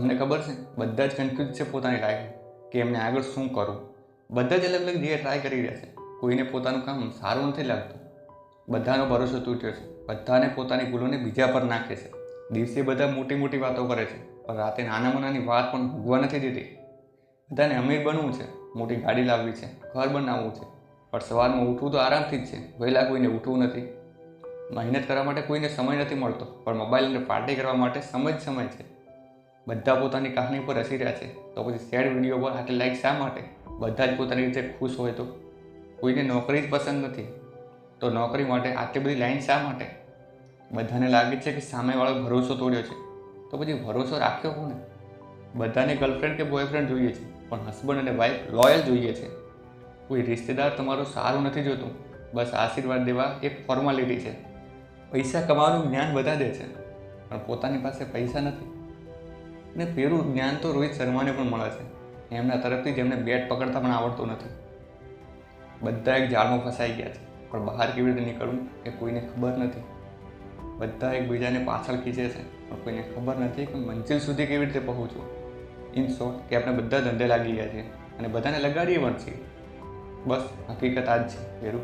તમને ખબર છે, બધા જ કન્ફ્યુઝ છે પોતાની લાઈફ કે એમને આગળ શું કરવું. બધા જ અલગ અલગ જગ્યાએ ટ્રાય કરી રહ્યા છે. કોઈને પોતાનું કામ સારું નથી લાગતું, બધાનો ભરોસો તૂટ્યો છે, બધાને પોતાની ભૂલોને બીજા પર નાખે છે. દિવસે બધા મોટી મોટી વાતો કરે છે, પણ રાતે નાનામાં નાની વાત પણ ભોગવા નથી દેતી. બધાને અમીર બનવું છે, મોટી ગાડી લાવવી છે, ઘર બનાવવું છે, પણ સવારમાં ઉઠવું તો આરામથી જ છે. વહેલા કોઈને ઉઠવું નથી. મહેનત કરવા માટે કોઈને સમય નથી મળતો, પણ મોબાઈલ અને પાર્ટી કરવા માટે સમય છે. બધા પોતાની કહાની પર હસી રહ્યા છે, તો પછી સેડ વિડીયો પર આટલી લાઈક શા માટે? બધા જ પોતાની રીતે ખુશ હોય તો? કોઈને નોકરી જ પસંદ નથી, તો નોકરી માટે આટલી બધી લાઈન શા માટે? બધાને લાગે છે કે સામેવાળો ભરોસો તોડ્યો છે, તો પછી ભરોસો રાખ્યો કોને? બધાને ગર્લફ્રેન્ડ કે બોયફ્રેન્ડ જોઈએ છે, પણ હસબન્ડ અને વાઈફ લોયલ જોઈએ છે. કોઈ રિશ્તેદાર તમારું સારું નથી જોતું, બસ આશીર્વાદ દેવા એક ફોર્માલિટી છે. પૈસા કમાવાનું જ્ઞાન બધા દે છે, પણ પોતાની પાસે પૈસા નથી. ને પેલું જ્ઞાન તો રોહિત શર્માને પણ મળે છે, એમના તરફથી જેમને બેટ પકડતા પણ આવડતું નથી. બધા એક જાળમાં ફસાઈ ગયા છે, પણ બહાર કેવી રીતે નીકળવું એ કોઈને ખબર નથી. બધા એકબીજાને પાછળ ખીચે છે, પણ કોઈને ખબર નથી કે મંજિલ સુધી કેવી રીતે પહોંચવું. ઇન શોર્ટ કે આપણે બધા ધંધે લાગી ગયા છીએ અને બધાને લગાડીએ પણ છીએ. બસ હકીકત આ જ છે. પેલું